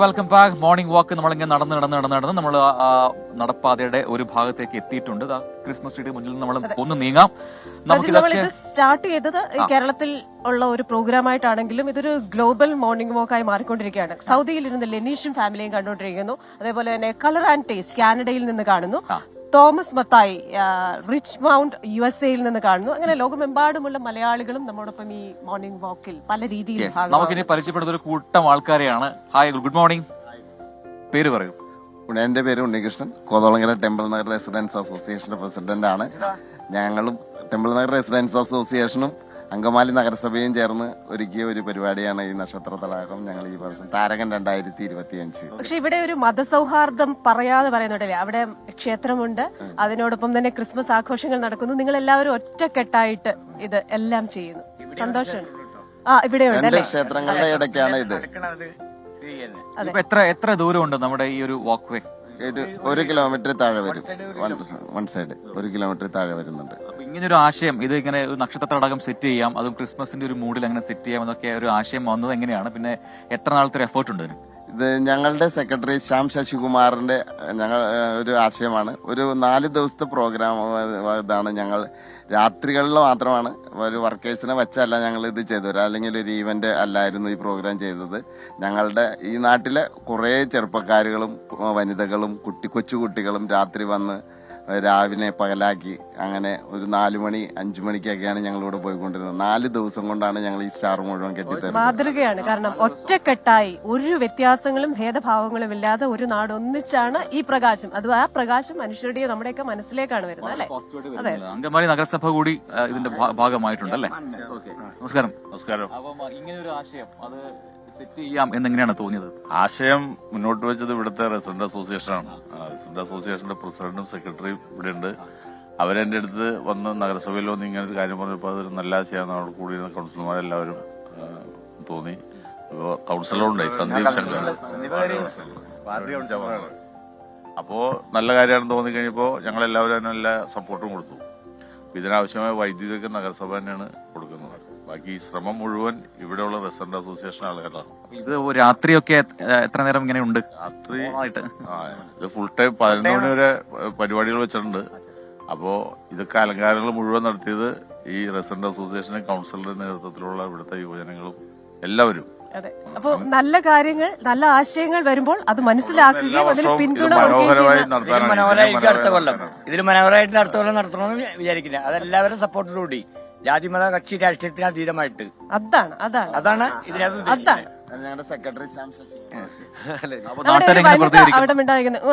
Welcome back. Morning walk നമ്മളിങ്ങനെ നടന്ന് നമ്മൾ നടപ്പാതയുടെ ഒരു ഭാഗത്തേക്ക് എത്തിയിട്ടുണ്ട്. ക്രിസ്മസ് ട്രീയുടെ മുന്നിൽ നമ്മൾ ഒന്ന് നീങ്ങാം. നമ്മളിത് സ്റ്റാർട്ട് ചെയ്തത് കേരളത്തിൽ ഉള്ള ഒരു പ്രോഗ്രാം ആയിട്ടാണെങ്കിലും ഇതൊരു ഗ്ലോബൽ മോർണിംഗ് വാക്ക് ആയി മാറിക്കൊണ്ടിരിക്കുകയാണ്. സൗദിയിൽ ഇരുന്ന് ലെനീഷും ഫാമിലിയും കണ്ടുകൊണ്ടിരിക്കുന്നു. അതേപോലെ തന്നെ കളർ ആൻഡ് ടേസ്റ്റ് കാനഡയിൽ നിന്ന് കാണുന്നു. തോമസ് മത്തായി റിച്ച് മൗണ്ട് USA-യിൽ നിന്ന് കാണുന്നു. അങ്ങനെ ലോകമെമ്പാടുമുള്ള മലയാളികളും നമ്മോടൊപ്പം ഈ മോർണിംഗ് വാക്കിൽ പല രീതിയിൽ നമുക്കിനി പരിചയപ്പെടുന്ന ഒരു കൂട്ടം ആൾക്കാരെയാണ്. Hi, good morning. പേര് പറയൂ. എന്റെ പേര് ഉണ്ണികൃഷ്ണൻ. കോതോളങ്ങര ടെമ്പിൾ നഗർ റെസിഡൻസ് അസോസിയേഷന്റെ പ്രസിഡന്റ് ആണ്. ഞങ്ങളും ടെമ്പിൾ നഗർ റെസിഡൻസ് അസോസിയേഷനും അങ്കമാലി നഗരസഭയും ചേർന്ന് ഒരുക്കിയ ഒരു പരിപാടിയാണ് ഈ നക്ഷത്ര തടാകം. ഞങ്ങൾ ഈ വർഷം താരകൻ 2025. പക്ഷെ ഇവിടെ ഒരു മതസൗഹാർദ്ദം പറയാതെ പറയുന്നുണ്ടല്ലേ, അവിടെ ക്ഷേത്രമുണ്ട്, അതിനോടൊപ്പം തന്നെ ക്രിസ്മസ് ആഘോഷങ്ങൾ നടക്കുന്നു. നിങ്ങൾ എല്ലാവരും ഒറ്റക്കെട്ടായിട്ട് ഇത് എല്ലാം ചെയ്യുന്നു. സന്തോഷം. ഇവിടെ ഉണ്ട് ക്ഷേത്രങ്ങളുടെ ഇടയ്ക്കാണ് ഇത്. എത്ര ദൂരമുണ്ട് നമ്മുടെ ഈ ഒരു വാക്ക് വേ? 1 കിലോമീറ്റർ താഴെ വരും. വൺ സൈഡ് 1 കിലോമീറ്റർ താഴെ വരുന്നുണ്ട്. ഇങ്ങനൊരു ആശയം, ഇത് ഇങ്ങനെ ഒരു നക്ഷത്ര തടാകം സെറ്റ് ചെയ്യാം, അതും ക്രിസ്മസിന്റെ ഒരു മൂഡിൽ അങ്ങനെ സെറ്റ് ചെയ്യാം എന്നൊക്കെ ഒരു ആശയം വന്നത് എങ്ങനെയാണ്? പിന്നെ എത്ര നാളത്തെ ഒരു എഫേർട്ട് ഉണ്ട് ഇതിന്? ഇത് ഞങ്ങളുടെ സെക്രട്ടറി ശ്യാം ശശികുമാറിന്റെ ഒരു ആശയമാണ്. ഒരു 4 ദിവസത്തെ പ്രോഗ്രാം ഇതാണ്. ഞങ്ങൾ രാത്രികളിൽ മാത്രമാണ്, ഒരു വർക്കേഴ്സിനെ വെച്ചല്ല ഞങ്ങൾ ഇത് ചെയ്തത്. അല്ലെങ്കിൽ ഒരു ഈവന്റ് അല്ലായിരുന്നു ഈ പ്രോഗ്രാം ചെയ്തത്. ഞങ്ങളുടെ ഈ നാട്ടിലെ കുറെ ചെറുപ്പക്കാരുകളും വനിതകളും കൊച്ചു കുട്ടികളും രാത്രി വന്ന് രാവിലെ പകലാക്കി അങ്ങനെ ഒരു 4 മണി 5 മണിക്കൊക്കെയാണ് ഞങ്ങളിവിടെ പോയിക്കൊണ്ടിരുന്നത്. 4 ദിവസം കൊണ്ടാണ് ഞങ്ങൾ ഈ സ്റ്റാർ മുഴുവൻ കെട്ടിത്തരുന്നത്. മാതൃകയാണ്. കാരണം ഒറ്റക്കെട്ടായി ഒരു വ്യത്യാസങ്ങളും ഭേദഭാവങ്ങളും ഇല്ലാതെ ഒരു നാട് ഒന്നിച്ചാണ് ഈ പ്രകാശം. അത് ആ പ്രകാശം മനുഷ്യരുടെ നമ്മുടെയൊക്കെ മനസ്സിലേക്കാണ് വരുന്നത് അല്ലെ? അതെ. അങ്കമാലി നഗരസഭ കൂടി ഇതിന്റെ ഭാഗമായിട്ടുണ്ട് അല്ലേ? നമസ്കാരം. അപ്പം ഇങ്ങനെ ഒരു ആശയം അത് സെറ്റ് ചെയ്യാം എന്നെങ്ങനെയാണ് തോന്നിയത്? ആശയം മുന്നോട്ട് വെച്ചത് ഇവിടുത്തെ റെസിഡന്റ് അസോസിയേഷനാണ്. റെസിഡന്റ് അസോസിയേഷന്റെ പ്രസിഡന്റും സെക്രട്ടറിയും ഇവിടെ ഉണ്ട്. അവരെന്റെ അടുത്ത് വന്ന് നഗരസഭയിൽ വന്ന് ഇങ്ങനെ ഒരു കാര്യം പറഞ്ഞപ്പോൾ അതൊരു നല്ല ആശയമാണ്. അവിടെ കൂടിയിരുന്ന കൗൺസിലർമാരെല്ലാവരും തോന്നി. അപ്പോൾ കൗൺസിലറുണ്ടായി സന്ദീപ് ശങ്കർ, അപ്പോ നല്ല കാര്യമാണെന്ന് തോന്നിക്കഴിഞ്ഞപ്പോ ഞങ്ങൾ എല്ലാവരും അതിന് എല്ലാ സപ്പോർട്ടും കൊടുത്തു. ഇതിനാവശ്യമായ വൈദ്യുതിയൊക്കെ നഗരസഭ തന്നെയാണ് കൊടുക്കുന്നത്. ബാക്കി ഈ ശ്രമം മുഴുവൻ ഇവിടെയുള്ള റെസിഡന്റ് അസോസിയേഷൻ ആളുകളാണ്. ഇത് രാത്രിയൊക്കെ എത്ര നേരം ഇങ്ങനെ ഉണ്ട്? രാത്രി ഇത് ഫുൾ ടൈം 11 മണി വരെ പരിപാടികൾ വെച്ചിട്ടുണ്ട്. അപ്പോ ഇതൊക്കെ അലങ്കാരങ്ങൾ മുഴുവൻ നടത്തിയത് ഈ റെസിഡന്റ് അസോസിയേഷൻ കൗൺസിലറുടെ നേതൃത്വത്തിലുള്ള ഇവിടുത്തെ യുവജനങ്ങളും എല്ലാവരും. അതെ. അപ്പൊ നല്ല കാര്യങ്ങൾ, നല്ല ആശയങ്ങൾ വരുമ്പോൾ അത് മനസ്സിലാക്കുകയും അതിന് പിന്തുണ മനോഹരമായിട്ട് അടുത്ത കൊല്ലം നടത്തണമെന്ന് വിചാരിക്കില്ല. അതെല്ലാവരും സപ്പോർട്ടിലൂടി ജാതിമത കക്ഷി രാഷ്ട്രീയത്തിന് അതീതമായിട്ട് അതാണ് ഇതിനകത്ത് ഞങ്ങളുടെ സെക്രട്ടറി ശ്യാം ശശി അവിടെ മിണ്ടായിരിക്കുന്നത്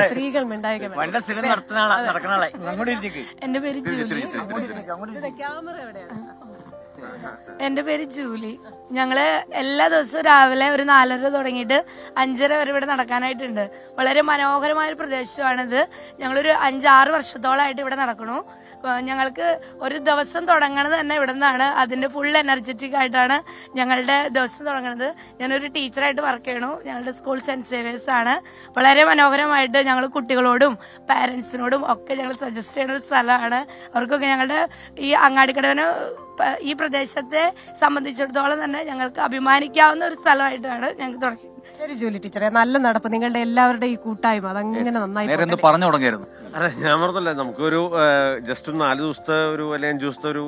സ്ത്രീകൾ മിണ്ടായിരിക്കുന്നത്. സ്ഥിരം നടക്കുന്ന ആളെ. എന്റെ പേര് ജൂലി. എന്റെ പേര് ജൂലി. ഞങ്ങള് എല്ലാ ദിവസവും രാവിലെ ഒരു 4:30 തുടങ്ങിയിട്ട് 5:30 വരെ ഇവിടെ നടക്കാനായിട്ടുണ്ട്. വളരെ മനോഹരമായ ഒരു പ്രദേശമാണിത്. ഞങ്ങളൊരു 5-6 വർഷത്തോളമായിട്ട് ഇവിടെ നടക്കണു. ഞങ്ങൾക്ക് ഒരു ദിവസം തുടങ്ങണത് തന്നെ ഇവിടെ നിന്നാണ്. അതിന്റെ ഫുൾ എനർജറ്റിക് ആയിട്ടാണ് ഞങ്ങളുടെ ദിവസം തുടങ്ങുന്നത്. ഞാനൊരു ടീച്ചറായിട്ട് വർക്ക് ചെയ്യണു. ഞങ്ങളുടെ സ്കൂൾ സെന്റ് സേവിയേഴ്സ് ആണ്. വളരെ മനോഹരമായിട്ട് ഞങ്ങൾ കുട്ടികളോടും പാരന്റ്സിനോടും ഒക്കെ ഞങ്ങൾ സജസ്റ്റ് ചെയ്യുന്ന ഒരു സ്ഥലമാണ്. അവർക്കൊക്കെ ഞങ്ങളുടെ ഈ അങ്ങാടിക്കടവിന് ഈ പ്രദേശത്തെ സംബന്ധിച്ചിടത്തോളം തന്നെ ഞങ്ങൾക്ക് അഭിമാനിക്കാവുന്ന ഒരു സ്ഥലമായിട്ടാണ് ഞങ്ങൾക്ക് തുടങ്ങിയത്. ശരി ജൂലി ടീച്ചറെ, നല്ല നടപ്പ്. നിങ്ങളുടെ എല്ലാവരുടെ ഈ കൂട്ടായ്മ അതങ്ങനെ നന്നായി പറഞ്ഞു തുടങ്ങിയായിരുന്നു. അതെ, ഞാൻ പറഞ്ഞല്ലേ, നമുക്കൊരു ജസ്റ്റ് 4 ദിവസത്തെ ഒരു അല്ലെങ്കിൽ 5 ദിവസത്തെ ഒരു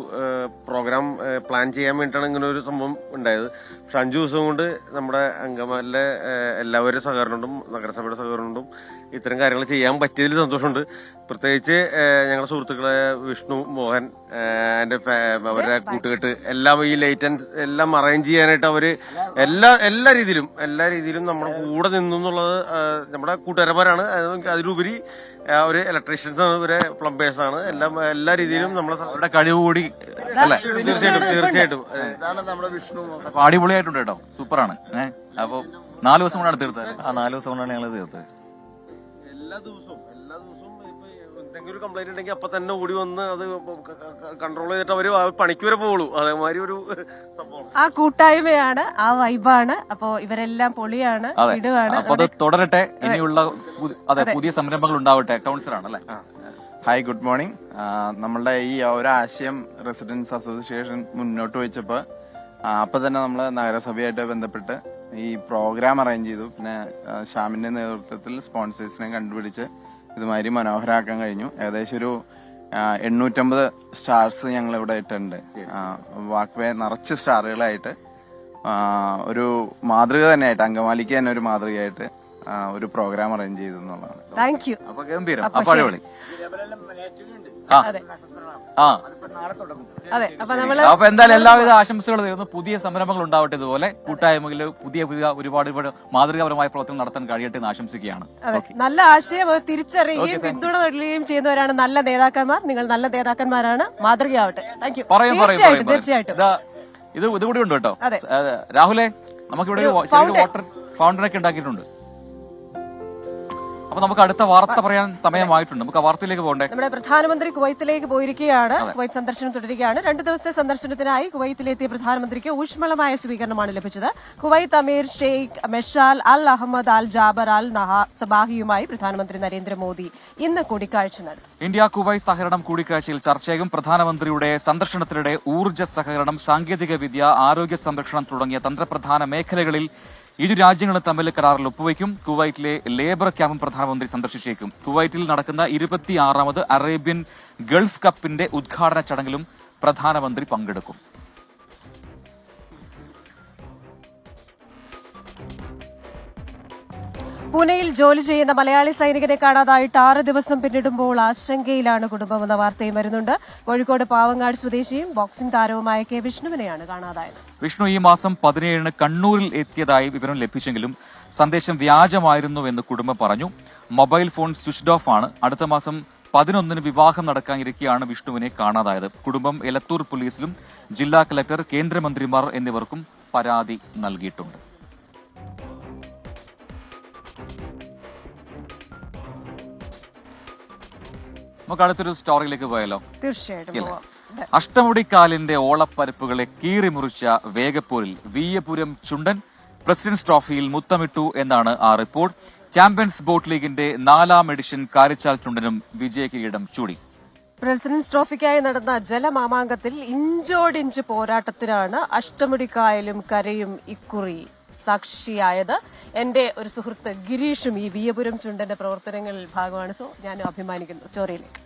പ്രോഗ്രാം പ്ലാൻ ചെയ്യാൻ വേണ്ടിയിട്ടാണ് ഇങ്ങനെ ഒരു സംഭവം ഉണ്ടായത്. പക്ഷെ 5 ദിവസം കൊണ്ട് നമ്മുടെ അങ്കമാലിലെ എല്ലാവരുടെ സഹകരണമുണ്ടും നഗരസഭയുടെ സഹകരണമുണ്ടും ഇത്തരം കാര്യങ്ങൾ ചെയ്യാൻ പറ്റിയതിൽ സന്തോഷമുണ്ട്. പ്രത്യേകിച്ച് ഞങ്ങളുടെ സുഹൃത്തുക്കളെ വിഷ്ണു, മോഹൻ, അവരുടെ കൂട്ടുകെട്ട് എല്ലാം ഈ ലൈറ്റ് ആൻഡ് എല്ലാം അറേഞ്ച് ചെയ്യാനായിട്ട് അവര് എല്ലാ രീതിയിലും നമ്മുടെ കൂടെ നിന്നു എന്നുള്ളത് നമ്മുടെ കൂട്ടുകാരന്മാരാണ്. അതിലുപരി അവര് ഇലക്ട്രീഷ്യൻസ് ആണ്, ഇവരെ പ്ലംബേഴ്സ് ആണ്. എല്ലാ രീതിയിലും നമ്മളെ കഴിവ് കൂടി തീർച്ചയായിട്ടും ഇതാണ് നമ്മുടെ വിഷ്ണു. അടിപൊളിയായിട്ടുണ്ട് കേട്ടോ, സൂപ്പറാണ്. അപ്പൊ 4 ദിവസം കൊണ്ടാണ് തീർത്തത്. 4 ദിവസം കൊണ്ടാണ് ഞങ്ങൾ തീർത്തത്. എല്ലാ ദിവസവും എന്തെങ്കിലും ഒരു കംപ്ലൈന്റ് ഉണ്ടെങ്കിൽ അപ്പൊ തന്നെ ഓടി വന്ന് അത് കൺട്രോൾ ചെയ്തിട്ട് അവര് പണിക്ക് വരെ പോകുള്ളൂ. അതേമാതിരി ഒരു സംഭവം. ആ കൂട്ടായ്മയാണ്, ആ വൈബാണ്. അപ്പൊ ഇവരെല്ലാം പൊളിയാണ്, ഇടുകയാണ്. അപ്പൊ അത് തുടരട്ടെ. ഇനിയുള്ള പുതിയ സംരംഭങ്ങൾ ഉണ്ടാവട്ടെ. കൗൺസിലറാണ് അല്ലെ? Hi, good morning. നമ്മളുടെ ഈ ഒരാശയം റെസിഡൻസ് അസോസിയേഷൻ മുന്നോട്ട് വെച്ചപ്പോ അപ്പൊ തന്നെ നമ്മള് നഗരസഭയായിട്ട് ബന്ധപ്പെട്ട് ഈ പ്രോഗ്രാം അറേഞ്ച് ചെയ്തു. പിന്നെ ശ്യാമിൻ്റെ നേതൃത്വത്തിൽ സ്പോൺസേഴ്സിനെ കണ്ടുപിടിച്ച് ഇതുമാതിരി മനോഹരമാക്കാൻ കഴിഞ്ഞു. ഏകദേശം ഒരു 850 സ്റ്റാർസ് ഞങ്ങൾ ഇവിടെ ഇട്ടിട്ടുണ്ട്. വാക്ക് വേ നിറച്ച് സ്റ്റാറുകളായിട്ട് ഒരു മാതൃക തന്നെയായിട്ട്, അങ്കമാലിക്ക് തന്നെ ഒരു മാതൃകയായിട്ട് ഒരു പ്രോഗ്രാം അറേഞ്ച് ചെയ്തു എന്നുള്ളതാണ്. Thank you. അപ്പൊ ഗംഭീരം. അപ്പൊ അടിപൊളി. അതെ, അപ്പൊ എന്തായാലും എല്ലാവിധ ആശംസകൾ നേരുന്നു. പുതിയ സംരംഭങ്ങൾ ഉണ്ടാവട്ടെ, ഇതുപോലെ കൂട്ടായ്മയിൽ പുതിയ ഒരുപാട് മാതൃകാപരമായ പ്രവർത്തനം നടത്താൻ കഴിയട്ടെ എന്ന് ആശംസിക്കുകയാണ്. നല്ല ആശയം തിരിച്ചറിയുകയും പിന്തുണ നൽകുകയും ചെയ്യുന്നവരാണ് നല്ല നേതാക്കന്മാർ. നിങ്ങൾ നല്ല നേതാക്കന്മാരാണ്, മാതൃകയാവട്ടെ. Thank you. തീർച്ചയായിട്ടും. ഇത് ഇതുകൂടി ഉണ്ട് കേട്ടോ രാഹുലെ. നമുക്കിവിടെ ചെറിയൊരു വാട്ടർ ഫൗണ്ടനൊക്കെ ഉണ്ടാക്കിയിട്ടുണ്ട്. അപ്പൊ നമുക്ക് അടുത്ത വാർത്ത പറയാൻ സമയമായിട്ടുണ്ട്. നമുക്ക് ആ വാർത്തയിലേക്ക് പോകണ്ടേ? നമ്മുടെ പ്രധാനമന്ത്രി കുവൈത്തിലേക്ക് പോയിരിക്കുകയാണ്. കുവൈത്ത് സന്ദർശനം തുടരുകയാണ്. 2 ദിവസത്തെ സന്ദർശനത്തിനായി കുവൈത്തിലെത്തിയ പ്രധാനമന്ത്രിക്ക് ഊഷ്മളമായ സ്വീകരണമാണ് ലഭിച്ചത്. കുവൈത്ത് അമീർ ഷെയ്ഖ് മെഷാൽ അൽ അഹമ്മദ് അൽ ജാബർ അൽ സബാഹിയുമായി പ്രധാനമന്ത്രി നരേന്ദ്രമോദി ഇന്ന് കൂടിക്കാഴ്ച നടത്തി. ഇന്ത്യ കുവൈത്ത് സഹകരണം കൂടിക്കാഴ്ചയിൽ ചർച്ചയാകും. പ്രധാനമന്ത്രിയുടെ സന്ദർശനത്തിനിടെ ഊർജ്ജ സഹകരണം, സാങ്കേതിക വിദ്യ, ആരോഗ്യ സംരക്ഷണം തുടങ്ങിയ തന്ത്രപ്രധാന മേഖലകളിൽ ഇരു രാജ്യങ്ങളും തമ്മിൽ കരാറിൽ ഒപ്പുവയ്ക്കും. കുവൈറ്റിലെ ലേബർ ക്യാമ്പും പ്രധാനമന്ത്രി സന്ദർശിച്ചേക്കും. കുവൈറ്റിൽ നടക്കുന്ന 26ാമത് അറേബ്യൻ ഗൾഫ് കപ്പിന്റെ ഉദ്ഘാടന ചടങ്ങിലും പ്രധാനമന്ത്രി പങ്കെടുക്കും. പൂനെയിൽ ജോലി ചെയ്യുന്ന മലയാളി സൈനികനെ കാണാതായിട്ട് 6 ദിവസം പിന്നിടുമ്പോൾ ആശങ്കയിലാണ് കുടുംബമെന്ന വാർത്തയും വരുന്നുണ്ട്. കോഴിക്കോട് പാവങ്ങാട് സ്വദേശിയും ബോക്സിംഗ് താരവുമായ കെ വിഷ്ണുവിനെയാണ് കാണാതായത്. വിഷ്ണു ഈ മാസം 17-ന് കണ്ണൂരിൽ എത്തിയതായി വിവരം ലഭിച്ചെങ്കിലും സന്ദേശം വ്യാജമായിരുന്നുവെന്ന് കുടുംബം പറഞ്ഞു. മൊബൈൽ ഫോൺ സ്വിച്ച്ഡ് ഓഫ് ആണ്. അടുത്ത മാസം 11-ന് വിവാഹം നടക്കാനിരിക്കെയാണ് വിഷ്ണുവിനെ കാണാതായത്. കുടുംബം എലത്തൂർ പോലീസിലും ജില്ലാ കലക്ടർ, കേന്ദ്രമന്ത്രിമാർ എന്നിവർക്കും പരാതി നൽകിയിട്ടുണ്ട്. നമുക്ക് അടുത്തൊരു സ്റ്റോറിയിലേക്ക് പോയാലോ? തീർച്ചയായിട്ടും. അഷ്ടമുടിക്കാലിന്റെ ഓളപ്പരപ്പുകളെ കീറിമുറിച്ച വേഗപ്പോരിൽ വിയ്യപുരം ചുണ്ടൻ പ്രസിഡന്റ്സ് ട്രോഫിയിൽ മുത്തമിട്ടു എന്നാണ് ആ റിപ്പോർട്ട്. ചാമ്പ്യൻസ് ബോട്ട് ലീഗിന്റെ 4ാം എഡിഷൻ കാരിച്ചാൽ ചുണ്ടനും വിജയകിരീടം ചൂടി. പ്രസിഡന്റ്സ് ട്രോഫിക്കായി നടന്ന ജലമാമാങ്കത്തിൽ ഇഞ്ചോടിഞ്ച് പോരാട്ടത്തിനാണ് അഷ്ടമുടിക്കായലും കരയും ഇക്കുറി സാക്ഷിയായത്. എന്റെ ഒരു സുഹൃത്ത് ഗിരീഷും ഈ വിയ്യപുരം ചുണ്ടന്റെ പ്രവർത്തനങ്ങളിൽ ഭാഗമാണ്. സോ ഞാൻ അഭിമാനിക്കുന്നു. സ്റ്റോറിയിലേക്ക്.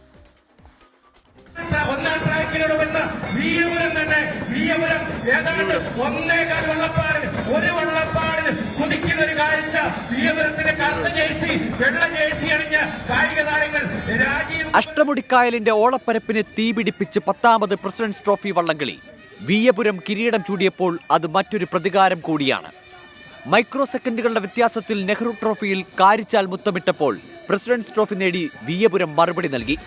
ഒന്നാം ട്രാക്കിലൂടെ വരുന്ന വിയ്യപുരം തന്നെ വിയ്യപുരം ഏതാണ്ട് 1.25 വള്ളപ്പാടിന് ഒരു വള്ളപ്പാടിന് കുതിക്കുന്ന ഒരു കാഴ്ച. വിയ്യപുരത്തിന്റെ കറുത്ത ജേഴ്സി, വെള്ള ജേഴ്സി അണിഞ്ഞ കായിക താരങ്ങൾ രാജീവ്. അഷ്ടമുടിക്കായലിന്റെ ഓളപ്പരപ്പിന് തീപിടിപ്പിച്ച് 10ാമത് പ്രസിഡന്റ്സ് ട്രോഫി വള്ളംകളി. വിയ്യപുരം കിരീടം ചൂടിയപ്പോൾ അത് മറ്റൊരു പ്രതികാരം കൂടിയാണ്. മൈക്രോ സെക്കൻഡുകളുടെ വ്യത്യാസത്തിൽ നെഹ്റു ട്രോഫിയിൽ കാരിച്ചാൽ മുത്തമിട്ടപ്പോൾ പ്രസിഡന്റ്സ് ട്രോഫി നേടി വിയ്യപുരം മറുപടി നൽകി.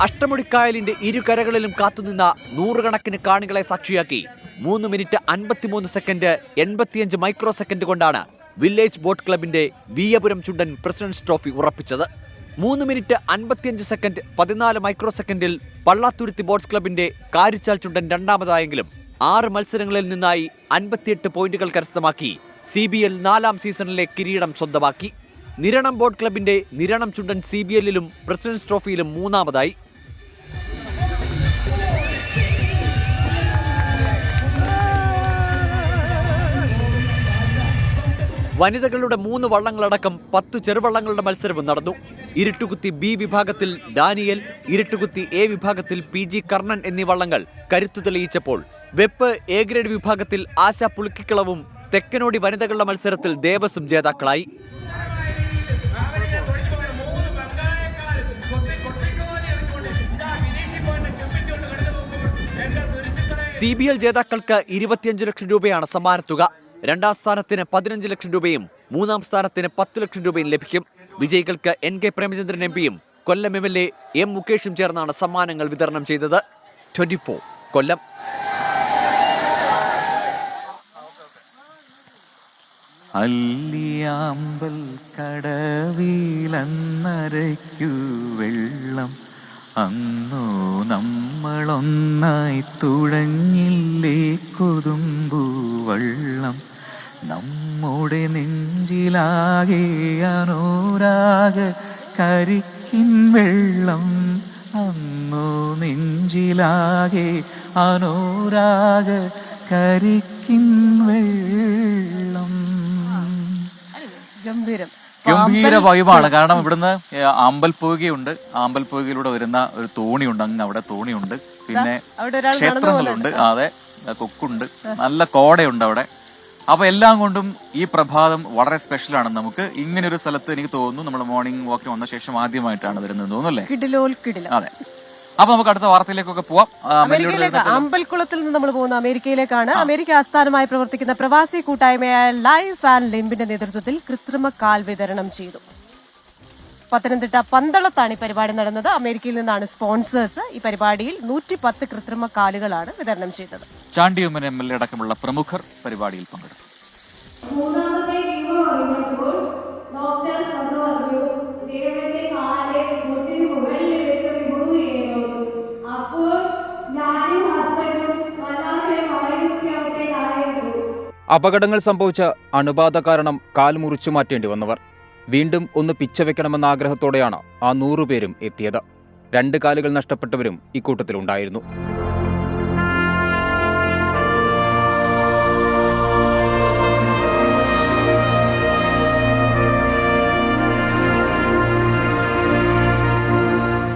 അഷ്ടമുടിക്കായലിന്റെ ഇരുകരകളിലും കാത്തുനിന്ന 100 കണക്കിന് കാണികളെ സാക്ഷിയാക്കി 3 മിനിറ്റ് 53 സെക്കൻഡ് 85 മൈക്രോ സെക്കൻഡ് കൊണ്ടാണ് വില്ലേജ് ബോട്ട് ക്ലബിന്റെ വിയ്യപുരം ചുണ്ടൻ പ്രസിഡന്റ്സ് ട്രോഫി ഉറപ്പിച്ചത്. 3 മിനിറ്റ് 55 സെക്കൻഡ് 14 മൈക്രോ സെക്കൻഡിൽ പള്ളാത്തുരുത്തി ബോട്ട്സ് ക്ലബിന്റെ കാരിച്ചാൽ ചുണ്ടൻ രണ്ടാമതായെങ്കിലും 6 മത്സരങ്ങളിൽ നിന്നായി 58 പോയിന്റുകൾ കരസ്ഥമാക്കി CBL 4ാം സീസണിലെ കിരീടം സ്വന്തമാക്കി. നിരണം ബോട്ട് ക്ലബിന്റെ നിരണം ചുണ്ടൻ CBL-ലും പ്രസിഡന്റ്സ് ട്രോഫിയിലും 3ാമതായി. വനിതകളുടെ 3 വള്ളങ്ങളടക്കം 10 ചെറുവള്ളങ്ങളുടെ മത്സരവും നടന്നു. ഇരുട്ടുകുത്തി B വിഭാഗത്തിൽ ഡാനിയൽ, ഇരുട്ടുകുത്തി A വിഭാഗത്തിൽ PG കർണൻ എന്നീ വള്ളങ്ങൾ കരുത്തു തെളിയിച്ചപ്പോൾ വെപ്പ് A ഗ്രേഡ് വിഭാഗത്തിൽ ആശ പുളിക്കിളവും തെക്കനോടി വനിതകളുടെ മത്സരത്തിൽ ദേവസും ജേതാക്കളായി. CBL ജേതാക്കൾക്ക് 25 ലക്ഷം രൂപയാണ് സമ്മാനത്തുക. 2ാം സ്ഥാനത്തിന് 15 ലക്ഷം രൂപയും 3ാം സ്ഥാനത്തിന് 10 ലക്ഷം രൂപയും ലഭിക്കും. വിജയികൾക്ക് NK പ്രേമചന്ദ്രൻ MP-യും കൊല്ലം MLA M മുകേഷും ചേർന്നാണ് സമ്മാനങ്ങൾ വിതരണം ചെയ്തത്. 24 കൊല്ലം. അല്ലിയാമ്പൽ കടവിലന്നരയ്ക്കു വെള്ളം അന്നു നമ്മളൊന്നായി തുഴഞ്ഞില്ലേ കൊതുമ്പു വള്ളം നമ്മുടെ നെഞ്ചിലാകെ അനുരാഗ കരിക്കിൻ വെള്ളം അന്നു നിറയുന്നു നെഞ്ചിലാകെ അനുരാഗ കരിക്കിൻ വെള്ളം. ഗംഭീരം. ഗംഭീര വൈബാണ്. കാരണം ഇവിടുന്ന് അമ്പൽപ്പുകയുണ്ട്, അമ്പൽപ്പുകയിലൂടെ വരുന്ന ഒരു തോണിയുണ്ട്, അങ്ങ് അവിടെ തോണിയുണ്ട്, പിന്നെ അവിടെ ഒരാൾ ക്ഷേത്രങ്ങളുണ്ട്, അതെ, കൊക്കുണ്ട്, നല്ല കോടയുണ്ട് അവിടെ. അപ്പൊ എല്ലാം കൊണ്ടും ഈ പ്രഭാതം വളരെ സ്പെഷ്യലാണ്. നമുക്ക് ഇങ്ങനെ ഒരു സ്ഥലത്ത് എനിക്ക് തോന്നുന്നു നമ്മൾ മോർണിംഗ് വാക്കിന് വന്ന ശേഷം ആദ്യമായിട്ടാണ് വരുന്നത് തോന്നുന്നു, അല്ലേ? അതെ. അപ്പൊ നമുക്ക് അടുത്ത വാർത്തയിലേക്കൊക്കെ പോവാം. അമേരിക്കയിലേക്ക്, അമ്പൽക്കുളത്തിൽ നിന്ന് നമ്മൾ പോകുന്ന അമേരിക്കയിലേക്കാണ്. അമേരിക്ക ആസ്ഥാനമായി പ്രവർത്തിക്കുന്ന പ്രവാസി കൂട്ടായ്മയായ ലൈഫ് ആൻഡ് ലിംബിന്റെ നേതൃത്വത്തിൽ കൃത്രിമ കാൽ വിതരണം ചെയ്തു. പത്തനംതിട്ട പന്തളത്താണ് ഈ പരിപാടി നടന്നത്. അമേരിക്കയിൽ നിന്നാണ് സ്പോൺസേഴ്സ്. ഈ പരിപാടിയിൽ 110 കൃത്രിമ കാലുകളാണ് വിതരണം ചെയ്തത്. ചാണ്ടിയുമ്മൻ MLA അടക്കമുള്ള പ്രമുഖർ പരിപാടിയിൽ പങ്കെടുത്തു. മൂന്നാമത്തെ കീമോ കഴിഞ്ഞപ്പോൾ ഡോക്ടേഴ്സ് വന്നു പറഞ്ഞു ദേവന്റെ കാല് മുട്ടിന് മുകളിൽ വെച്ച് റിമൂവ് ചെയ്യണം. അപ്പോൾ ഞാനും ഹസ്ബൻഡും വല്ലാതെ അവസ്ഥയിലായിരുന്നു. അപകടങ്ങൾ സംഭവിച്ച അണുബാധ കാരണം കാൽ മുറിച്ചു മാറ്റേണ്ടി വന്നവർ വീണ്ടും ഒന്ന് പിച്ചവെക്കണമെന്ന ആഗ്രഹത്തോടെയാണ് ആ 100 പേരും എത്തിയത്. 2 കാലുകൾ നഷ്ടപ്പെട്ടവരും ഇക്കൂട്ടത്തിലുണ്ടായിരുന്നു.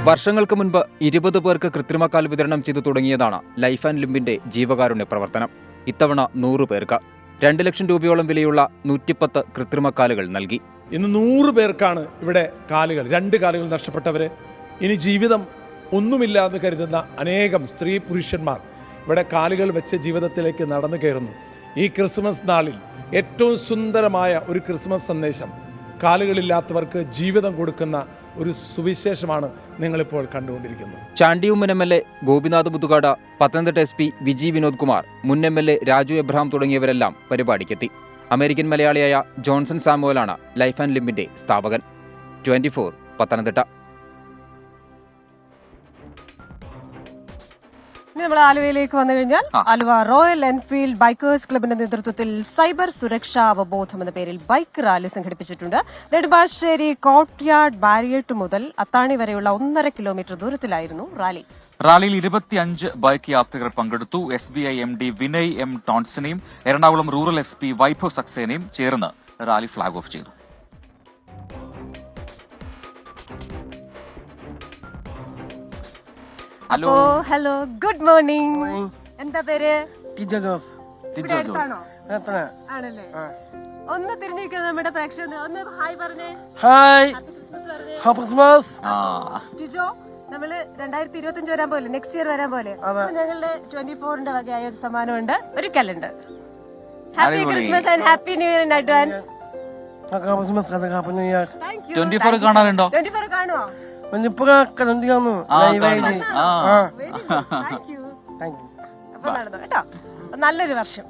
വർഷങ്ങൾക്ക് മുൻപ് 20 പേർക്ക് കൃത്രിമക്കാൽ വിതരണം ചെയ്തു തുടങ്ങിയതാണ് ലൈഫ് ആൻഡ് ലിംബിന്റെ ജീവകാരുണ്യ പ്രവർത്തനം. ഇത്തവണ 100 പേർക്ക് 2 ലക്ഷം രൂപയോളം വിലയുള്ള 110 കൃത്രിമക്കാലുകൾ നൽകി. ഇന്ന് 100 പേർക്കാണ് ഇവിടെ കാലുകൾ, 2 കാലുകൾ നഷ്ടപ്പെട്ടവര്, ഇനി ജീവിതം ഒന്നുമില്ല എന്ന് കരുതുന്ന അനേകം സ്ത്രീ പുരുഷന്മാർ ഇവിടെ കാലുകൾ വെച്ച് ജീവിതത്തിലേക്ക് നടന്നു കയറുന്നു. ഈ ക്രിസ്മസ് നാളിൽ ഏറ്റവും സുന്ദരമായ ഒരു ക്രിസ്മസ് സന്ദേശം, കാലുകളില്ലാത്തവർക്ക് ജീവിതം കൊടുക്കുന്ന ഒരു സുവിശേഷമാണ് നിങ്ങളിപ്പോൾ കണ്ടുകൊണ്ടിരിക്കുന്നത്. ചാണ്ടിയുമ്മൻ MLA ഗോപിനാഥ് മുതുകാട്, പത്തനംതിട്ട SP വിജി വിനോദ് കുമാർ, മുൻ MLA രാജു എബ്രഹാം തുടങ്ങിയവരെല്ലാം പരിപാടിക്കെത്തി. അമേരിക്കൻ മലയാളിയായ ജോൺസൺ സാമുവലാണ് ലൈഫ് ആൻഡ് ലിംബിന്റെ സ്ഥാപകൻ. 24 പത്തനംതിട്ട. ഇനി നമ്മൾ ആലുവയിലേക്ക് വന്നു കഴിഞ്ഞാൽ ആലുവ റോയൽ എൻഫീൽഡ് ബൈക്കേഴ്സ് ക്ലബിന്റെ നേതൃത്വത്തിൽ സൈബർ സുരക്ഷാ അവബോധം എന്ന പേരിൽ ബൈക്ക് റാലി സംഘടിപ്പിച്ചിട്ടുണ്ട്. നെടുമ്പാശ്ശേരി കോർട്ട്യാർഡ് ബാരിയേട്ട് മുതൽ അത്താണി വരെയുള്ള 1.5 കിലോമീറ്റർ ദൂരത്തിലായിരുന്നു റാലി. റാലിയിൽ 25 ബൈക്ക് യാത്രികർ പങ്കെടുത്തു. SBI MD വിനയ് M ടോൺസനെയും എറണാകുളം റൂറൽ SP വൈഭവ് സക്സേനയും ചേർന്ന് റാലി ഫ്ളാഗ് ഓഫ് ചെയ്തു. Hello, good morning. എന്താ പേര്? ആണല്ലേ? ഒന്ന് തിരിഞ്ഞിരിക്കുന്നത് നമ്മുടെ പ്രേക്ഷകർ ഒന്ന് ഹായ് പറഞ്ഞേ. Hi, happy Christmas. ടിജോ, നമ്മള് 2025 വരാൻ പോലെ, നെക്സ്റ്റ് ഇയർ വരാൻ പോലെ, ഞങ്ങളുടെ 24ന്റെ വകയായ ഒരു സമ്മാനമുണ്ട്, ഒരു calendar. Happy Christmas and happy new year in advance. 24 കാണാറുണ്ടോ? 24 കാണുമോ? അപ്പൊ നടന്നു കേട്ടോ. നല്ലൊരു വർഷം.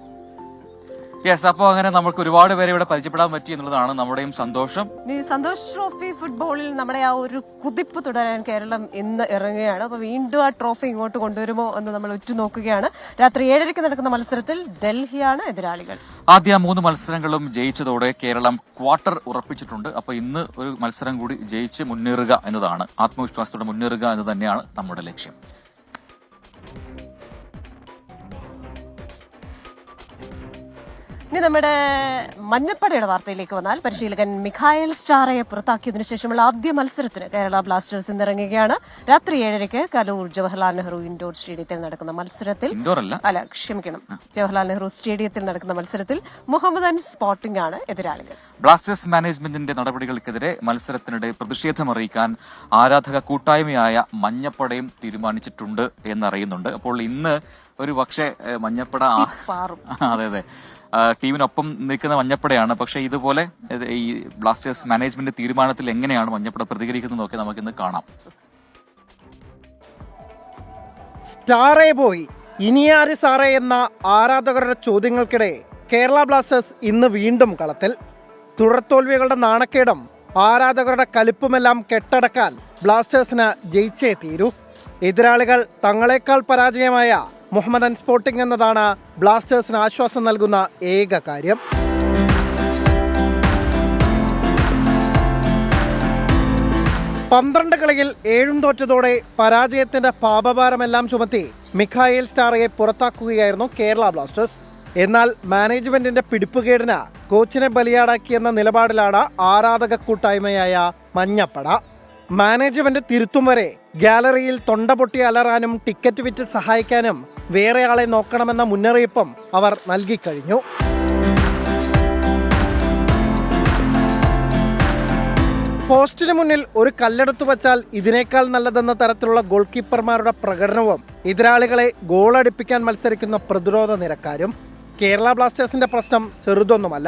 യെസ്, അപ്പോൾ അങ്ങനെ നമുക്ക് ഒരുപാട് പേരെ ഇവിടെ പരിചയപ്പെടാൻ പറ്റി എന്നുള്ളതാണ് നമ്മുടെയും സന്തോഷം. സന്തോഷ് ട്രോഫി ഫുട്ബോളിൽ നമ്മുടെ ആ ഒരു കുതിപ്പ് തുടരാൻ കേരളം ഇന്ന് ഇറങ്ങുകയാണ്. അപ്പൊ വീണ്ടും ആ ട്രോഫി ഇങ്ങോട്ട് കൊണ്ടുവരുമോ എന്ന് നമ്മൾ ഉറ്റുനോക്കുകയാണ്. രാത്രി 7:30 നടക്കുന്ന മത്സരത്തിൽ ഡൽഹിയാണ് എതിരാളികൾ. ആദ്യ 3 മത്സരങ്ങളും ജയിച്ചതോടെ കേരളം ക്വാർട്ടർ ഉറപ്പിച്ചിട്ടുണ്ട്. അപ്പൊ ഇന്ന് ഒരു മത്സരം കൂടി ജയിച്ച് മുന്നേറുക എന്നതാണ്, ആത്മവിശ്വാസത്തോടെ മുന്നേറുക എന്ന് തന്നെയാണ് നമ്മുടെ ലക്ഷ്യം. ഇനി നമ്മുടെ മഞ്ഞപ്പടയുടെ വാർത്തയിലേക്ക് വന്നാൽ, പരിശീലകൻ മിഖായൽ സ്റ്റാറയെ പുറത്താക്കിയതിനു ശേഷമുള്ള ആദ്യ മത്സരത്തിന് കേരള ബ്ലാസ്റ്റേഴ്സ് ഇന്നിറങ്ങുകയാണ്. രാത്രി 7:30 കലൂർ ജവഹർലാൽ നെഹ്റു ഇൻഡോർ സ്റ്റേഡിയത്തിൽ നടക്കുന്ന മത്സരത്തിൽ ജവഹർലാൽ നെഹ്റു സ്റ്റേഡിയത്തിൽ നടക്കുന്ന മത്സരത്തിൽ മുഹമ്മദൻ സ്പോർട്ടിംഗ് ആണ് എതിരാളികൾ. ബ്ലാസ്റ്റേഴ്സ് മാനേജ്മെന്റിന്റെ നടപടികൾക്കെതിരെ മത്സരത്തിനിടെ പ്രതിഷേധമറിയിക്കാൻ ആരാധക കൂട്ടായ്മയായ മഞ്ഞപ്പടയും തീരുമാനിച്ചിട്ടുണ്ട് എന്നറിയുന്നുണ്ട്. അപ്പോൾ ഇന്ന് ഒരു പക്ഷേ മഞ്ഞപ്പട അതെ ടീമിനൊപ്പം നിൽക്കുന്ന മഞ്ഞപ്പടയാണ്. പക്ഷെ ഇതുപോലെ ഈ ബ്ലാസ്റ്റേഴ്സ് മാനേജ്മെന്റ് തീരുമാനത്തിൽ എങ്ങനെയാണ് മഞ്ഞപ്പട പ്രതികരിക്കുന്നതൊക്കെ നമുക്കിന്ന് കാണാം. സ്റ്റാറേ പോയി ഇനിയാര് സാറേ എന്ന ആരാധകരുടെ ചോദ്യങ്ങൾക്കിടെ കേരള ബ്ലാസ്റ്റേഴ്സ് ഇന്ന് വീണ്ടും കളത്തിൽ. തുടർത്തോൽവികളുടെ നാണക്കേടും ആരാധകരുടെ കലിപ്പുമെല്ലാം കെട്ടടക്കാൻ ബ്ലാസ്റ്റേഴ്സിന് ജയിച്ചേ തീരൂ. എതിരാളികൾ തങ്ങളെക്കാൾ പരാജയമായ മുഹമ്മദൻ സ്പോർട്ടിംഗ് എന്നതാണ് ബ്ലാസ്റ്റേഴ്സിന് ആശ്വാസം നൽകുന്ന ഏക കാര്യം. 12 കളിയിൽ 7 തോറ്റതോടെ പരാജയത്തിന്റെ പാപഭാരമെല്ലാം ചുമത്തി മിഖായേൽ സ്റ്റാറയെ പുറത്താക്കുകയായിരുന്നു കേരള ബ്ലാസ്റ്റേഴ്സ്. എന്നാൽ മാനേജ്മെന്റിന്റെ പിടിപ്പുകേടിന് കോച്ചിനെ ബലിയാടാക്കിയെന്ന നിലപാടിലാണ് ആരാധക കൂട്ടായ്മയായ മഞ്ഞപ്പട. മാനേജ്മെന്റ് തിരുത്തും വരെ ഗാലറിയിൽ തൊണ്ട പൊട്ടി അലറാനും ടിക്കറ്റ് വിറ്റ് സഹായിക്കാനും വേറെ ആളെ നോക്കണമെന്ന മുന്നറിയിപ്പും അവർ നൽകിക്കഴിഞ്ഞു. പോസ്റ്റിന് മുന്നിൽ ഒരു കല്ലെടുത്തു വച്ചാൽ ഇതിനേക്കാൾ നല്ലതെന്ന തരത്തിലുള്ള ഗോൾ കീപ്പർമാരുടെ പ്രകടനവും എതിരാളികളെ ഗോളടിപ്പിക്കാൻ മത്സരിക്കുന്ന പ്രതിരോധ നിരക്കാരും. കേരള ബ്ലാസ്റ്റേഴ്സിന്റെ പ്രശ്നം ചെറുതൊന്നുമല്ല.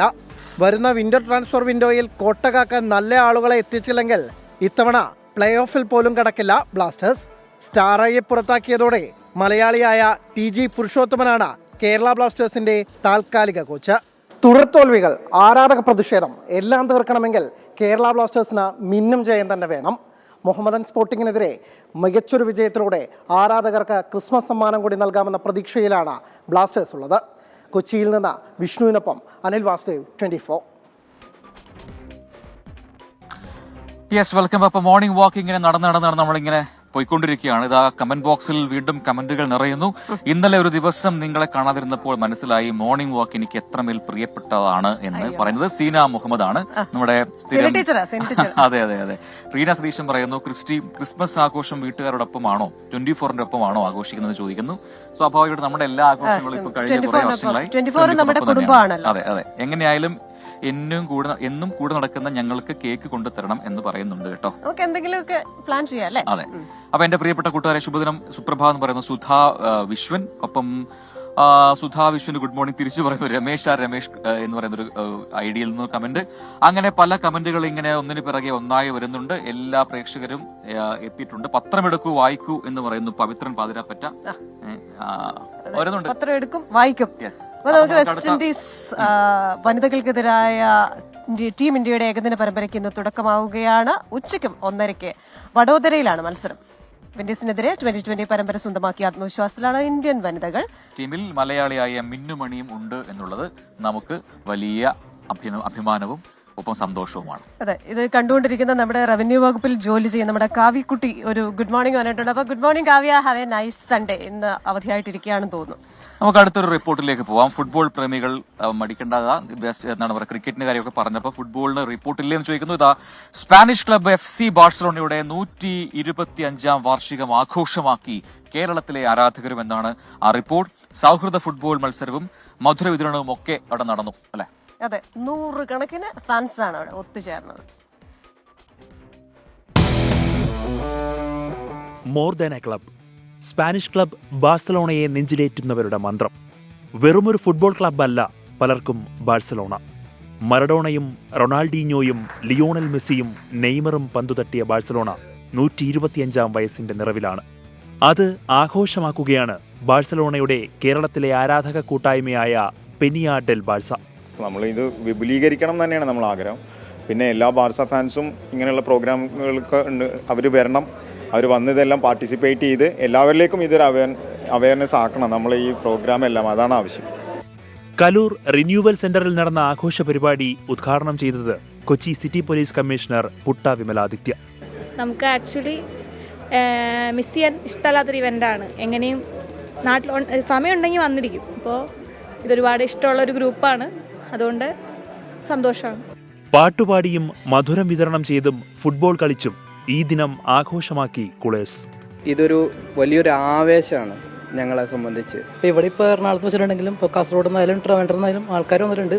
വരുന്ന വിന്റർ ട്രാൻസ്ഫർ വിൻഡോയിൽ കോട്ട കാക്കാൻ നല്ല ആളുകളെ എത്തിച്ചില്ലെങ്കിൽ ഇത്തവണ പ്ലേ ഓഫിൽ പോലും കടക്കില്ല ബ്ലാസ്റ്റേഴ്സ്. സ്റ്റാറയെ പുറത്താക്കിയതോടെ മലയാളിയായ TG പുരുഷോത്തമനാണ് കേരള ബ്ലാസ്റ്റേഴ്സിന്റെ താൽക്കാലിക കോച്ച്. തുടർ തോൽവികൾ, ആരാധക പ്രതിഷേധം എല്ലാം തീർക്കണമെങ്കിൽ കേരള ബ്ലാസ്റ്റേഴ്സിന് മിന്നും ജയം തന്നെ വേണം. മുഹമ്മദൻ സ്പോർട്ടിങ്ങിനെതിരെ മികച്ചൊരു വിജയത്തിലൂടെ ആരാധകർക്ക് ക്രിസ്മസ് സമ്മാനം കൂടി നൽകാമെന്ന പ്രതീക്ഷയിലാണ് ബ്ലാസ്റ്റേഴ്സ് ഉള്ളത്. കൊച്ചിയിൽ നിന്ന് വിഷ്ണുവിനൊപ്പം അനിൽ വാസുദേവ്, 24. Yes, welcome. അപ്പോൾ മോർണിംഗ് വാക്ക് ഇങ്ങനെ നടന്ന് നമ്മളിങ്ങനെ പോയിക്കൊണ്ടിരിക്കുകയാണ്. ഇതാ കമന്റ് ബോക്സിൽ വീണ്ടും കമന്റുകൾ നിറയുന്നു. ഇന്നലെ ഒരു ദിവസം നിങ്ങളെ കാണാതിരുന്നപ്പോൾ മനസ്സിലായി മോർണിംഗ് വാക്ക് എനിക്ക് എത്രമേൽ പ്രിയപ്പെട്ടതാണ് എന്ന് പറയുന്നത് സീന മുഹമ്മദ് ആണ്, നമ്മുടെ അതെ. റീന സതീശൻ പറയുന്നു, ക്രിസ്മസ് ആഘോഷം വീട്ടുകാരോടൊപ്പമാണോ 24ന്റെ ഒപ്പമാണോ ആഘോഷിക്കുന്നത് ചോദിക്കുന്നു. സ്വാഭാവികമായിട്ട് നമ്മുടെ എല്ലാ ആഘോഷങ്ങളും ഇപ്പൊ കഴിഞ്ഞ കുറെ വർഷങ്ങളായി അതെ എങ്ങനെയായാലും എന്നും കൂടെ നടക്കുന്ന ഞങ്ങൾക്ക് കേക്ക് കൊണ്ടുതരണം എന്ന് പറയുന്നുണ്ട് കേട്ടോ. നമുക്ക് എന്തെങ്കിലുമൊക്കെ പ്ലാൻ ചെയ്യാം അല്ലേ? അതെ. അപ്പൊ എന്റെ പ്രിയപ്പെട്ട കൂട്ടുകാരെ, ശുഭദിനം, സുപ്രഭാതം എന്ന് പറയുന്നു സുധാ വിശ്വൻ. ഒപ്പം സുധാ വിശ്വന് ഗുഡ് മോർണിംഗ് തിരിച്ചു പറയുന്നു രമേശ് എന്ന് പറയുന്നൊരു ഐഡിയിൽ നിന്ന് കമന്റ്. അങ്ങനെ പല കമന്റുകൾ ഇങ്ങനെ ഒന്നിനു പിറകെ ഒന്നായി വരുന്നുണ്ട്. എല്ലാ പ്രേക്ഷകരും എത്തിയിട്ടുണ്ട്. പത്രമെടുക്കൂ വായിക്കൂ എന്ന് പറയുന്നു പവിത്രൻ പാതിരാപ്പറ്റ. പത്രം എടുക്കും, വായിക്കും. നമുക്ക് വെസ്റ്റ് ഇൻഡീസ് വനിതകൾക്കെതിരായ ടീം ഇന്ത്യയുടെ ഏകദിന പരമ്പരയ്ക്ക് ഇന്ന് തുടക്കമാവുകയാണ്. ഉച്ചയ്ക്കും 1:30 വഡോദരയിലാണ് മത്സരം. വിൻഡീസിനെതിരെ 2020 പരമ്പര സ്വന്തമാക്കിയ ആത്മവിശ്വാസത്തിലാണ് ഇന്ത്യൻ വനിതകൾ. ടീമിൽ മലയാളിയായ മിന്നുമണിയും ഉണ്ട് എന്നുള്ളത് നമുക്ക് വലിയ അഭിമാനവും ഒപ്പം സന്തോഷവുമാണ്. അതെ, ഇത് കണ്ടുകൊണ്ടിരിക്കുന്ന നമ്മുടെ റവന്യൂ വകുപ്പിൽ ജോലി ചെയ്യുന്ന നമ്മുടെ കാവ്യക്കുട്ടി ഒരു ഗുഡ് മോർണിംഗ് പറഞ്ഞിട്ടുണ്ട്. അപ്പൊ good morning Kavya, have A nice Sunday. ഇന്ന് അവധിയായിട്ടിരിക്കുകയാണെന്ന് തോന്നുന്നു. നമുക്ക് അടുത്തൊരു റിപ്പോർട്ടിലേക്ക് പോവാം. ഫുട്ബോൾ പ്രേമികൾ മടിക്കേണ്ടതാ എന്താണ് പറയുക, ക്രിക്കറ്റിന്റെ കാര്യമൊക്കെ പറഞ്ഞപ്പോൾ ഫുട്ബോളിന് റിപ്പോർട്ടില്ലെന്ന് ചോദിക്കുന്നു. ഇതാ സ്പാനിഷ് ക്ലബ്ബ് FC ബാഴ്സലോണയുടെ 125ാം വാർഷികം ആഘോഷമാക്കി കേരളത്തിലെ ആരാധകരും എന്നാണ് ആ റിപ്പോർട്ട്. സൗഹൃദ ഫുട്ബോൾ മത്സരവും മധുര വിതരണവും ഒക്കെ അവിടെ നടന്നു അല്ലെ? അതെ, 100 കണക്കിന് ഫാൻസാണ് അവിടെ ഒത്തുചേർന്നത്. More than a club, Spanish club ബാഴ്സലോണയെ നെഞ്ചിലേറ്റുന്നവരുടെ മന്ത്രം. വെറുമൊരു ഫുട്ബോൾ ക്ലബ്ബല്ല പലർക്കും ബാഴ്സലോണ. മറഡോണയും റൊണാൾഡീഞ്ഞോയും ലിയോണൽ മെസ്സിയും നെയ്മറും പന്തുതട്ടിയ ബാഴ്സലോണ 125ാം വയസ്സിന്റെ നിറവിലാണ്. അത് ആഘോഷമാക്കുകയാണ് ബാഴ്സലോണയുടെ കേരളത്തിലെ ആരാധക കൂട്ടായ്മയായ പെനിയ ഡെൽ ബാഴ്സ. നമ്മളിത് വിപുലീകരിക്കണം തന്നെയാണ് നമ്മൾ ആഗ്രഹം. പിന്നെ എല്ലാ ബാഴ്സ ഫാൻസും ഇങ്ങനെയുള്ള പ്രോഗ്രാമുകൾക്ക് ഉണ്ട്, അവർ വരണം, അവർ വന്ന് ഇതെല്ലാം പാർട്ടിസിപ്പേറ്റ് ചെയ്ത് എല്ലാവരിലേക്കും ഇതൊരു അവയർനെസ് ആക്കണം നമ്മൾ ഈ പ്രോഗ്രാം എല്ലാം. അതാണ് ആവശ്യം. കലൂർ റിന്യൂവൽ സെന്ററിൽ നടന്ന ആഘോഷ പരിപാടി ഉദ്ഘാടനം ചെയ്തത് Kochi city police commissioner Putta Vimaladitya. നമുക്ക് ആക്ച്വലി മിസ് ചെയ്യാൻ ഇഷ്ടമല്ലാത്തൊരു ഇവൻ്റാണ്. എങ്ങനെയും നാട്ടിൽ സമയമുണ്ടെങ്കിൽ വന്നിരിക്കും. അപ്പോൾ ഇതൊരുപാട് ഇഷ്ടമുള്ളൊരു ഗ്രൂപ്പാണ്, അതുകൊണ്ട് സന്തോഷമാണ്. പാട്ടുപാടിയും മധുരം വിതരണം ചെയ്തും ഫുട്ബോൾ കളിച്ചും ഈ ദിനം ആഘോഷമാക്കി കുളേഴ്സ്. ഇതൊരു വലിയൊരു ആവേശമാണ് ഞങ്ങളെ സംബന്ധിച്ച്. ഇവിടെ ഇപ്പോൾ എറണാകുളത്ത് വെച്ചിട്ടുണ്ടെങ്കിലും ഇപ്പോൾ കാസർഗോഡ് നിന്നായാലും ട്രിവാൻഡ്രം നിന്നായാലും ആൾക്കാർ വന്നിട്ടുണ്ട്.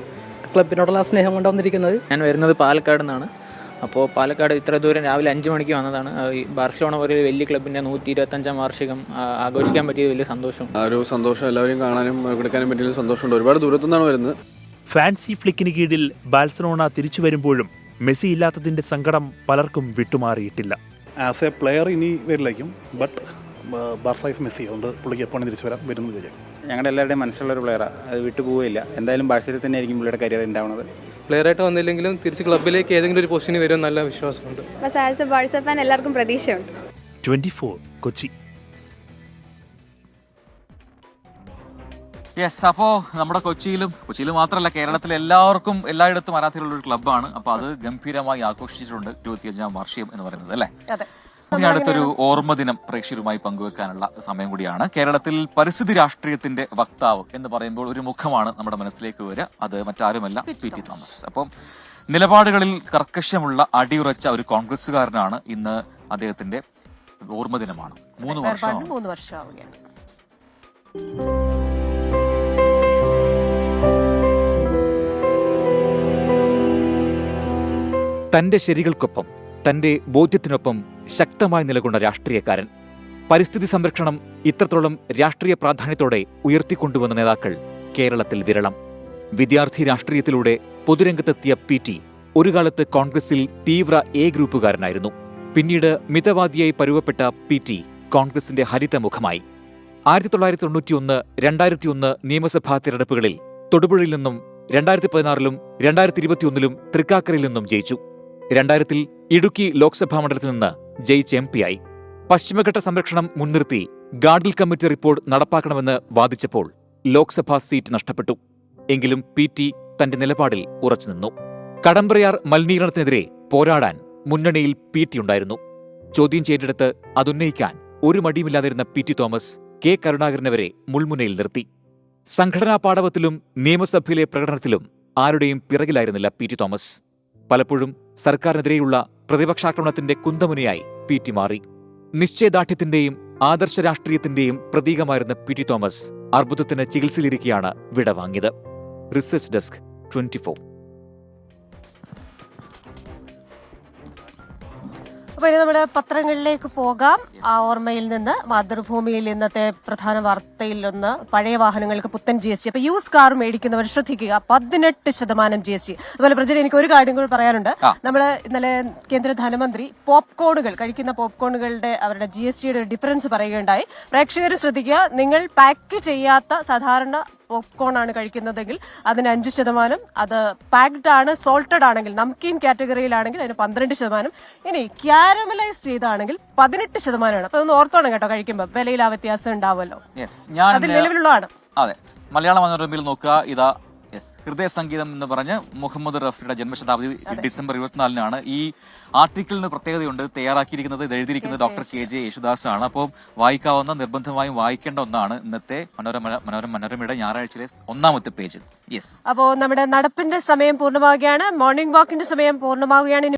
ക്ലബിനോടുള്ള സ്നേഹം കൊണ്ട് വന്നിരിക്കുന്നത്. ഞാൻ വരുന്നത് പാലക്കാട് നിന്നാണ്. അപ്പോൾ പാലക്കാട് ഇത്ര ദൂരം രാവിലെ 5 മണിക്ക് വന്നതാണ്. ഈ ബാർസലോണ പോലെ വലിയ ക്ലബിൻ്റെ 125ാം വാർഷികം ആഘോഷിക്കാൻ പറ്റിയത് വലിയ സന്തോഷം. ഒരു സന്തോഷം, എല്ലാവരെയും കാണാനും എടുക്കാനും പറ്റിയ സന്തോഷമുണ്ട്. ഒരുപാട് ദൂരത്തുനിന്നാണ് വരുന്നത്. ഫാൻസി ഫ്ലിക്കിന് കീഴിൽ ബാഴ്സലോണ തിരിച്ചു വരുമ്പോഴും മെസ്സി ഇല്ലാത്തതിന്റെ സങ്കടം പലർക്കും വിട്ടുമാറിയിട്ടില്ല. ആസ് എ പ്ലെയർ ഇനി വരില്ലായിരിക്കും, ബട്ട് ബാർസൈസ് മെസ്സി അതുകൊണ്ട് പുള്ളിക്ക് എപ്പോഴും തിരിച്ചു വരുന്നു വിചാരിക്കും. ഞങ്ങളുടെ എല്ലാവരുടെയും മനസ്സിലുള്ളൊരു പ്ലെയറാണ്, അത് വിട്ടുപോവില്ല. എന്തായാലും ബാഴ്സയിൽ തന്നെ ആയിരിക്കും പുള്ളിയുടെ കരിയർ ഉണ്ടാവുന്നത്. പ്ലെയറായിട്ട് വന്നില്ലെങ്കിലും തിരിച്ച് ക്ലബിലേക്ക് ഏതെങ്കിലും ഒരു പൊസിഷനിൽ വരും നല്ല വിശ്വാസമുണ്ട്. എല്ലാവർക്കും പ്രതീക്ഷയുണ്ട്. 24 കൊച്ചി. യെസ്, അപ്പോ നമ്മുടെ കൊച്ചിയിൽ മാത്രമല്ല കേരളത്തിലെ എല്ലാവർക്കും എല്ലായിടത്തും ആരാധകരുള്ള ഒരു ക്ലബ്ബാണ്. അപ്പൊ അത് ഗംഭീരമായി ആഘോഷിച്ചിട്ടുണ്ട് 25ാം വാർഷികം എന്ന് പറയുന്നത് അല്ലേ. ഇനി അടുത്തൊരു ഓർമ്മ ദിനം പ്രേക്ഷകരുമായി പങ്കുവെക്കാനുള്ള സമയം കൂടിയാണ്. കേരളത്തിൽ പരിസ്ഥിതി രാഷ്ട്രീയത്തിന്റെ വക്താവ് എന്ന് പറയുമ്പോൾ ഒരു മുഖമാണ് നമ്മുടെ മനസ്സിലേക്ക് വരിക. അത് മറ്റാരുമല്ല, പി.ടി. തോമസ്. അപ്പം നിലപാടുകളിൽ കർക്കശമുള്ള അടിയുറച്ച ഒരു കോൺഗ്രസുകാരനാണ്. ഇന്ന് അദ്ദേഹത്തിന്റെ ഓർമ്മ ദിനമാണ്. 3 വർഷമാവുകയാണ്. തന്റെ ശരികൾക്കൊപ്പം തന്റെ ബോധ്യത്തിനൊപ്പം ശക്തമായി നിലകൊണ്ട രാഷ്ട്രീയക്കാരൻ. പരിസ്ഥിതി സംരക്ഷണം ഇത്രത്തോളം രാഷ്ട്രീയ പ്രാധാന്യത്തോടെ ഉയർത്തിക്കൊണ്ടുവന്ന നേതാക്കൾ കേരളത്തിൽ വിരളം. വിദ്യാർത്ഥി രാഷ്ട്രീയത്തിലൂടെ പൊതുരംഗത്തെത്തിയ പി.ടി. ഒരു കാലത്ത് കോൺഗ്രസിൽ തീവ്ര എ ഗ്രൂപ്പുകാരനായിരുന്നു. പിന്നീട് മിതവാദിയായി പരുവപ്പെട്ട പി.ടി. കോൺഗ്രസിന്റെ ഹരിതമുഖമായി. 1991, 2001 നിയമസഭാ തിരഞ്ഞെടുപ്പുകളിൽ തൊടുപുഴയിൽ നിന്നും 2016-ലും 2021-ലും തൃക്കാക്കരയിൽ നിന്നും ജയിച്ചു. 2000-ൽ ഇടുക്കി ലോക്സഭാ മണ്ഡലത്തിൽ നിന്ന് ജയിച്ച് MP ആയി. പശ്ചിമഘട്ട സംരക്ഷണം മുൻനിർത്തി ഗാഡ്ഗിൽ കമ്മിറ്റി റിപ്പോർട്ട് നടപ്പാക്കണമെന്ന് വാദിച്ചപ്പോൾ ലോക്സഭാ സീറ്റ് നഷ്ടപ്പെട്ടു. എങ്കിലും പി.ടി. തന്റെ നിലപാടിൽ ഉറച്ചുനിന്നു. കടമ്പ്രയാർ മലിനീകരണത്തിനെതിരെ പോരാടാൻ മുന്നണിയിൽ പി.ടി. ഉണ്ടായിരുന്നു. ചോദ്യം ചെയ്തെടുത്ത് അതുന്നയിക്കാൻ ഒരു മടിയുമില്ലാതിരുന്ന പി.ടി. തോമസ് കെ. കരുണാകരനെ വരെ മുൾമുനയിൽ നിർത്തി. സംഘടനാ പാടവത്തിലും നിയമസഭയിലെ പ്രകടനത്തിലും ആരുടെയും പിറകിലായിരുന്നില്ല പി.ടി. തോമസ്. പലപ്പോഴും സർക്കാരിനെതിരെയുള്ള പ്രതിപക്ഷാക്രമണത്തിന്റെ കുന്തമുനയായി പി.ടി. മാറി. നിശ്ചയദാർഢ്യത്തിന്റെയും ആദർശ രാഷ്ട്രീയത്തിന്റെയും പ്രതീകമായിരുന്ന പി.ടി. തോമസ് അർബുദത്തിന് ചികിത്സയിലിരിക്കെയാണ് വിടവാങ്ങിയത്. Research desk 24. അപ്പൊ ഇനി നമ്മുടെ പത്രങ്ങളിലേക്ക് പോകാം. ആ ഓർമ്മയിൽ നിന്ന് മാതൃഭൂമിയിൽ ഇന്നത്തെ പ്രധാന വാർത്തയിലൊന്ന്, പഴയ വാഹനങ്ങൾക്ക് പുത്തൻ GST. അപ്പൊ യൂസ് കാർ മേടിക്കുന്നവർ ശ്രദ്ധിക്കുക, 18% GST. അതുപോലെ പ്രജന, എനിക്ക് ഒരു കാര്യം കൂടി പറയാനുണ്ട്. നമ്മള് ഇന്നലെ കേന്ദ്ര ധനമന്ത്രി കഴിക്കുന്ന പോപ്കോണുകളുടെ അവരുടെ GSTയുടെ ഒരു ഡിഫറൻസ് പറയുകയുണ്ടായി. പ്രേക്ഷകർ ശ്രദ്ധിക്കുക, നിങ്ങൾ പാക്ക് ചെയ്യാത്ത സാധാരണ പോപ്കോൺ ആണ് കഴിക്കുന്നതെങ്കിൽ അതിന് 5%, അത് പാക്ഡ് ആണ് സോൾട്ടഡ് ആണെങ്കിൽ നംകീൻ കാറ്റഗറിയിലാണെങ്കിൽ അതിന് 12%, ഇനി ക്യാരമലൈസ് ചെയ്താണെങ്കിൽ 18%. അപ്പൊ ഒന്ന് ഓർത്തോണം കേട്ടോ, കഴിക്കുമ്പോൾ വിലയിൽ ആ വ്യത്യാസം ഉണ്ടാവുമല്ലോ. അത് നിലവിലുള്ളതാണ്. അതെ, മലയാള മനോരമയിൽ നോക്കുക, ഇതാ ഹൃദയ സംഗീതം എന്ന് പറഞ്ഞ് മുഹമ്മദ് റഫിയുടെ ജന്മശതാബ്ദി ഡിസംബർ 24-നാണ്. ഈ ആർട്ടിക്കിളിന് പ്രത്യേകതയുണ്ട്. തയ്യാറാക്കിയിരിക്കുന്നത്, ഇത് എഴുതിയിരിക്കുന്നത് ഡോക്ടർ KJ യേശുദാസ് ആണ്. അപ്പോൾ വായിക്കാവുന്ന, നിർബന്ധമായും വായിക്കേണ്ട ഒന്നാണ് ഇന്നത്തെ മനോരമയുടെ ഞായറാഴ്ചയിലെ 1ാമത്തെ പേജ്. അപ്പോ നമ്മുടെ നടപ്പിന്റെ സമയം പൂർണ്ണമാവുകയാണ്. മോർണിംഗ് വാക്കിന്റെ സമയം പൂർണ്ണമാവുകയാണ്.